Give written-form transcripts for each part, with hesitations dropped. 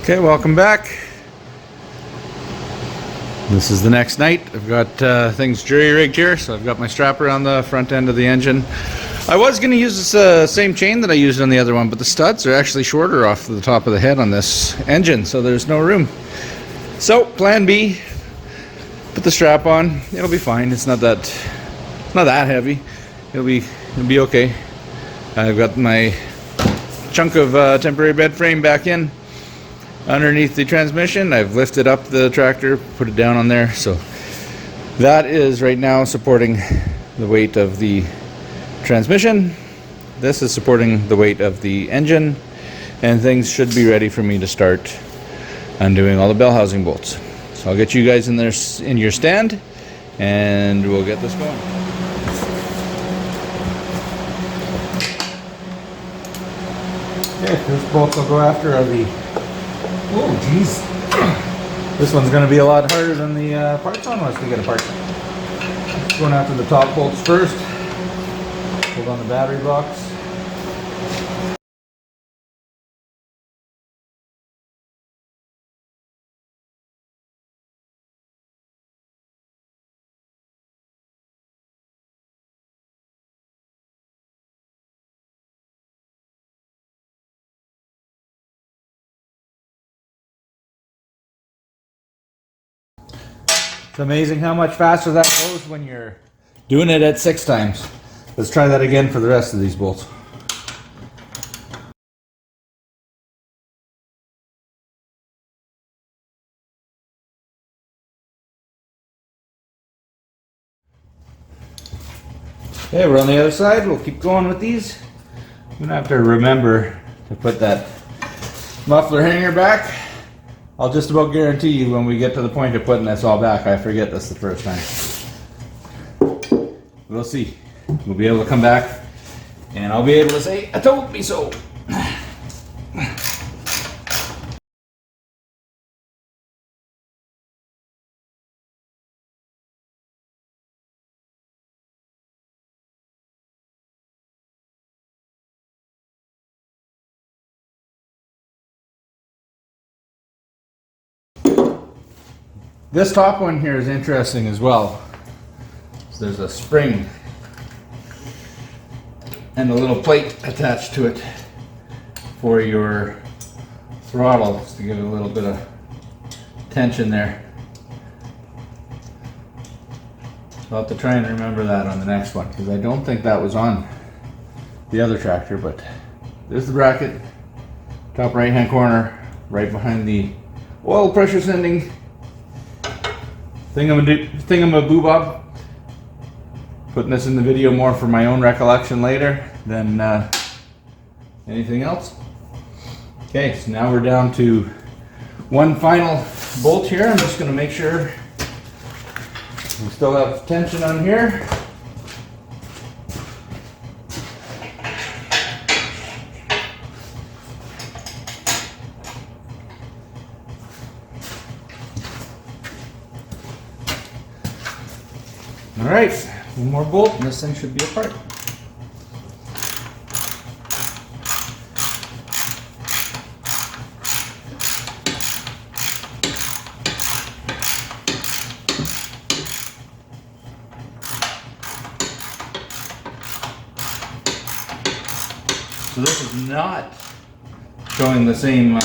Okay, welcome back. This is the next night. I've got things jury-rigged here, so I've got my strapper on the front end of the engine. I was going to use this same chain that I used on the other one, but the studs are actually shorter off the top of the head on this engine, so there's no room. So, plan B, put the strap on. It'll be fine. It's not that heavy. It'll be okay. I've got my chunk of temporary bed frame back in underneath the transmission. I've lifted up the tractor, put it down on there, so that is right now supporting the weight of the transmission. This is supporting the weight of the engine, and things should be ready for me to start undoing all the bell housing bolts. So I'll get you guys in there in your stand, and we'll get this going. Okay, first bolts I'll go after are the, oh geez, this one's going to be a lot harder than the parts on was to get apart. Going after the top bolts first. Hold on the battery box. It's amazing how much faster that goes when you're doing it at 6 times. Let's try that again for the rest of these bolts. Okay, we're on the other side. We'll keep going with these. I'm gonna have to remember to put that muffler hanger back. I'll just about guarantee you when we get to the point of putting this all back, I forget this the first time. We'll see. We'll be able to come back and I'll be able to say, I told me so. This top one here is interesting as well. So there's a spring and a little plate attached to it for your throttle, just to give it a little bit of tension there. So I'll have to try and remember that on the next one, because I don't think that was on the other tractor, but there's the bracket, top right hand corner, right behind the oil pressure sending thingamaboobob. Putting this in the video more for my own recollection later than anything else. Okay, so now we're down to one final bolt here. I'm just going to make sure we still have tension on here. All right, one more bolt and this thing should be apart. So this is not showing the same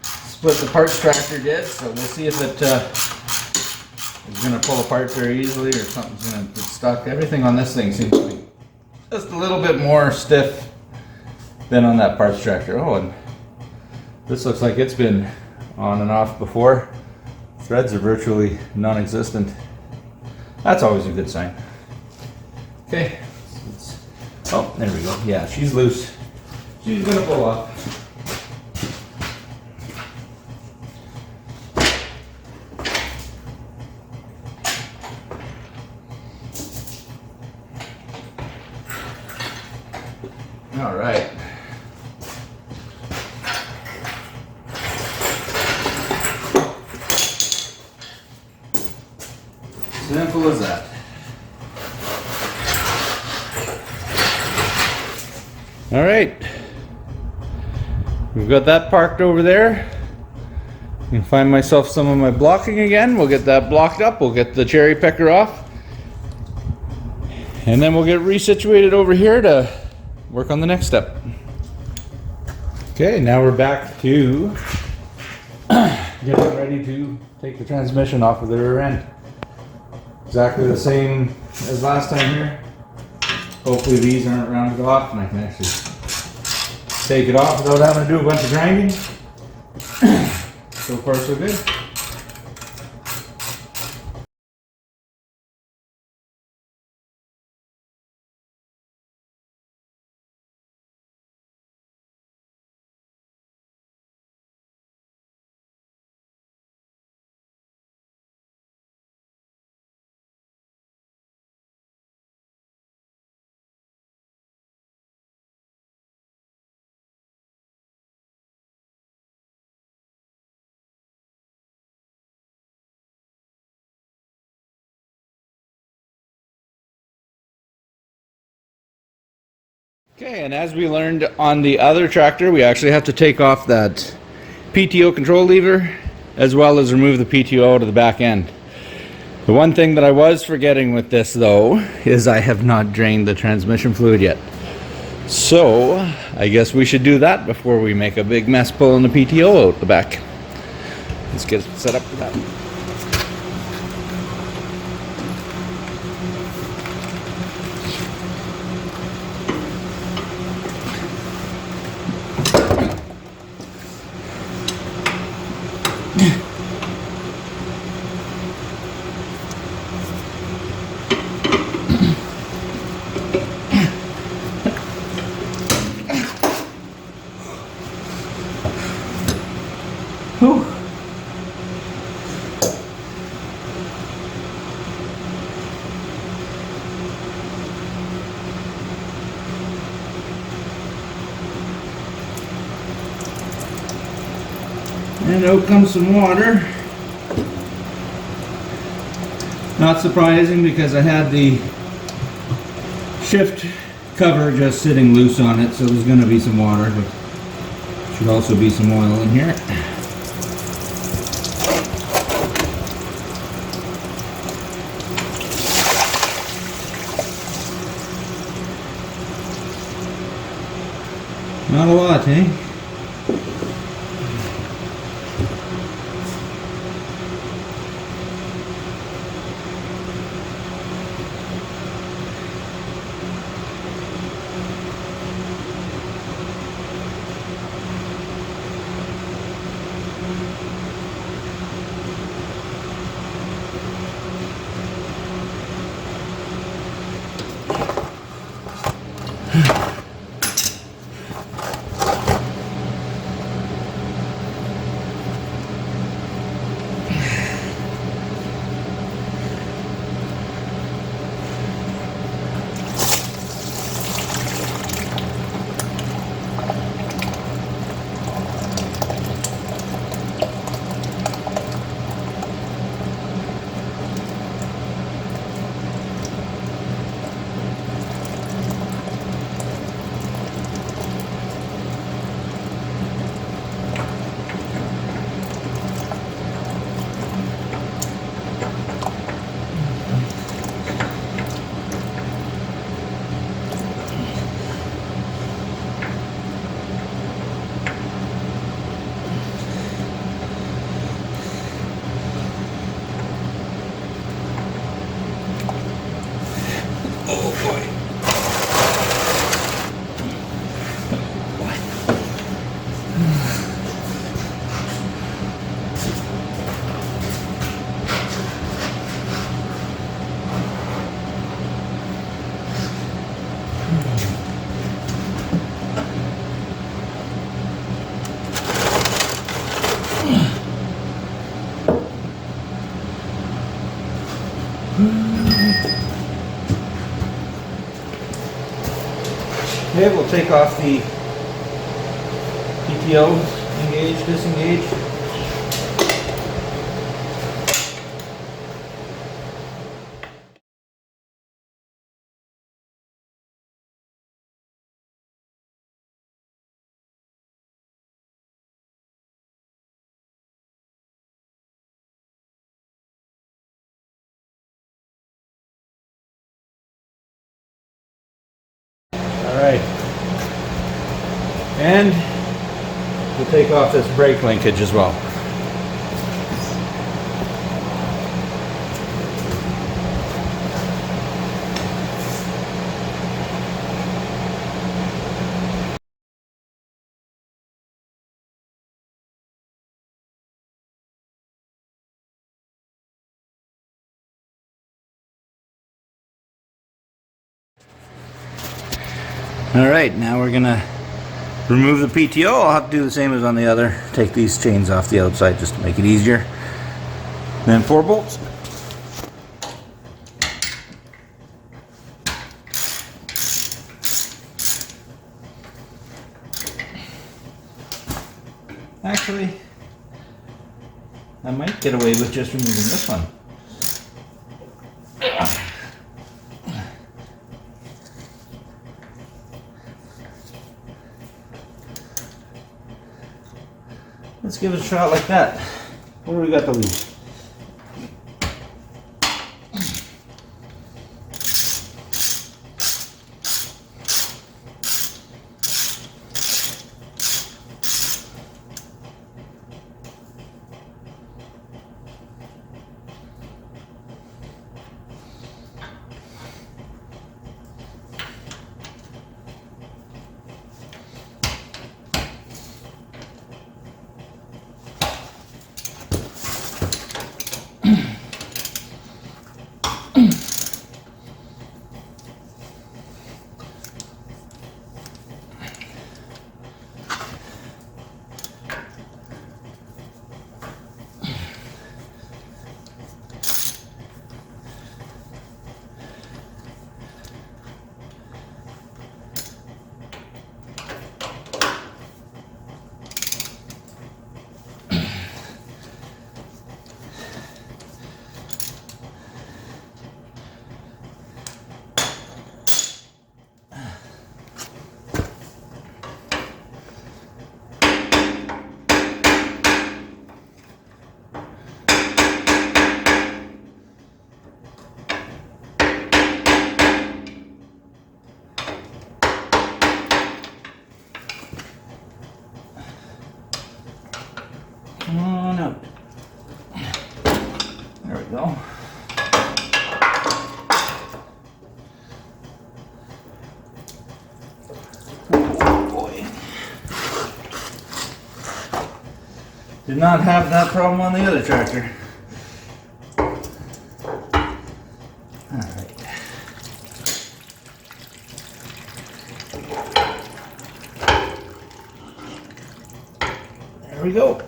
split the parts tractor did, so we'll see if it is going to pull apart very easily or something's going to get stuck. Everything on this thing seems to be just a little bit more stiff than on that parts tractor. Oh, and this looks like it's been on and off before. Threads are virtually non-existent. That's always a good sign. Okay. Oh, there we go. Yeah, she's loose. She's going to pull off. All right. Simple as that. All right, we've got that parked over there. can find myself some of my blocking again. We'll get that blocked up. We'll get the cherry pecker off. And then we'll get resituated over here to work on the next step. Okay, now we're back to getting ready to take the transmission off of the rear end. Exactly the same as last time here. Hopefully these aren't rounded off and I can actually take it off without having to do a bunch of grinding. So far so good. Okay, and as we learned on the other tractor, we actually have to take off that PTO control lever as well as remove the PTO out of the back end. The one thing that I was forgetting with this though is I have not drained the transmission fluid yet. So I guess we should do that before we make a big mess pulling the PTO out the back. Let's get set up for that. Whew. And out comes some water. Not surprising because I had the shift cover just sitting loose on it, so there's going to be some water, but should also be some oil in here. Not a lot, eh? Okay, we'll take off the PTO, engage, disengage. right. And we'll take off this brake linkage as well. All right, now we're gonna remove the PTO. I'll have to do the same as on the other. Take these chains off the outside just to make it easier. Then 4 bolts. Actually, I might get away with just removing this one. Let's give it a shot like that. What do we got to lose? Come on out. There we go. Oh boy. Did not have that problem on the other tractor. Alright. There we go.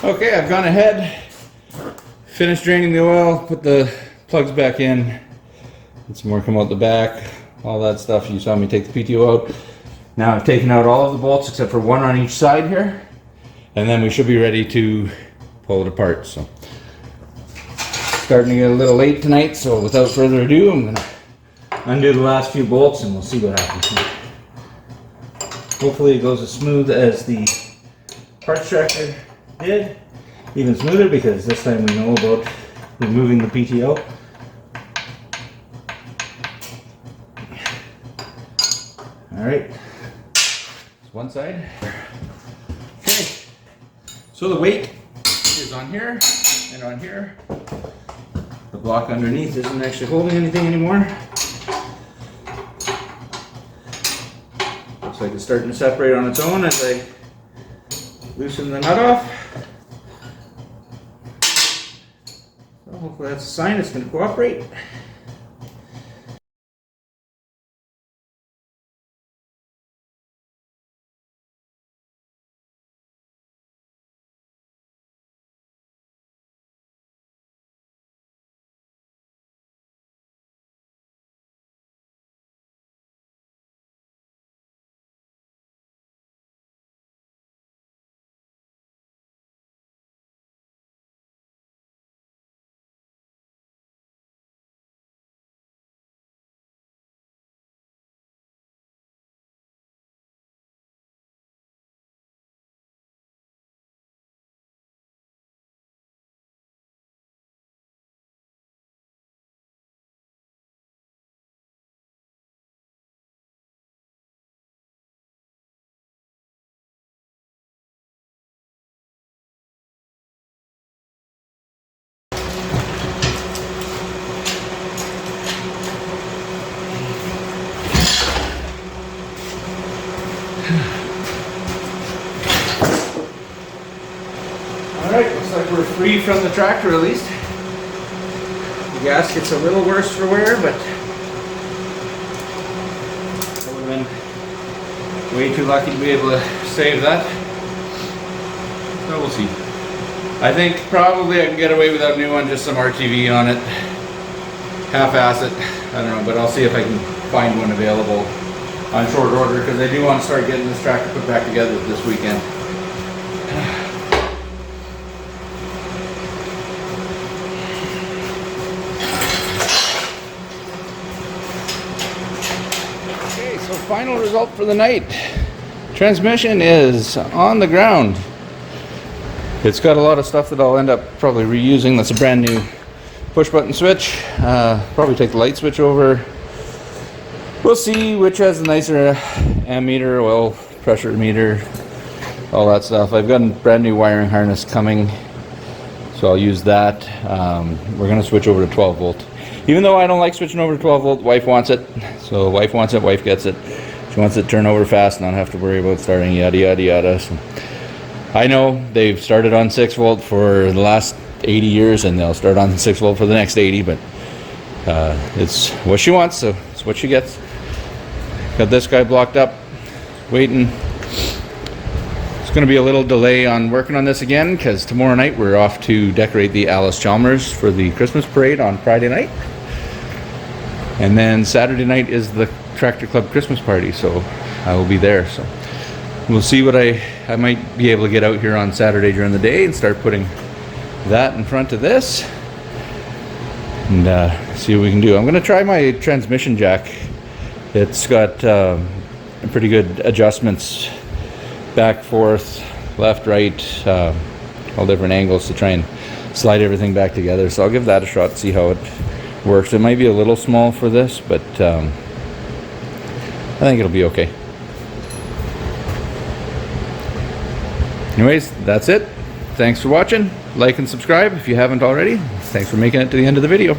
Okay, I've gone ahead, finished draining the oil, put the plugs back in, and some more come out the back, all that stuff. You saw me take the PTO out. Now I've taken out all of the bolts except for one on each side here, and then we should be ready to pull it apart. So, starting to get a little late tonight, so without further ado, I'm gonna undo the last few bolts and we'll see what happens. Hopefully it goes as smooth as the parts tractor did, even smoother, because this time we know about removing the PTO. All right, that's one side. Okay, so the weight is on here and on here. The block underneath isn't actually holding anything anymore. Looks like it's starting to separate on its own as I loosen the nut off. So hopefully that's a sign it's going to cooperate. we're free from the tractor at least. The gasket's a little worse for wear, but I would have been way too lucky to be able to save that. So we'll see. I think probably I can get away without a new one, just some RTV on it. Half-ass it. I don't know, but I'll see if I can find one available on short order, because I do want to start getting this tractor put back together this weekend. Okay, so final result for the night. Transmission is on the ground. It's got a lot of stuff that I'll end up probably reusing. That's a brand new push button switch. Probably take the light switch over. We'll see which has the nicer ammeter, oil pressure meter, all that stuff. I've got a brand new wiring harness coming, so I'll use that. We're going to switch over to 12 volt. Even though I don't like switching over to 12 volt, wife wants it. So wife wants it, wife gets it. She wants it to turn over fast and not have to worry about starting, yada yada yada. So I know they've started on 6 volt for the last 80 years, and they'll start on 6 volt for the next 80, but it's what she wants, so it's what she gets. Got this guy blocked up, waiting. It's going to be a little delay on working on this again, because tomorrow night we're off to decorate the Alice Chalmers for the Christmas parade on Friday night. And then Saturday night is the Tractor Club Christmas party, so I will be there. So we'll see what I might be able to get out here on Saturday during the day and start putting that in front of this and see what we can do. I'm going to try my transmission jack. It's got pretty good adjustments, back, forth, left, right, all different angles to try and slide everything back together. So I'll give that a shot, see how it works. It might be a little small for this, but I think it'll be okay. Anyways, that's it. Thanks for watching. Like and subscribe if you haven't already. Thanks for making it to the end of the video.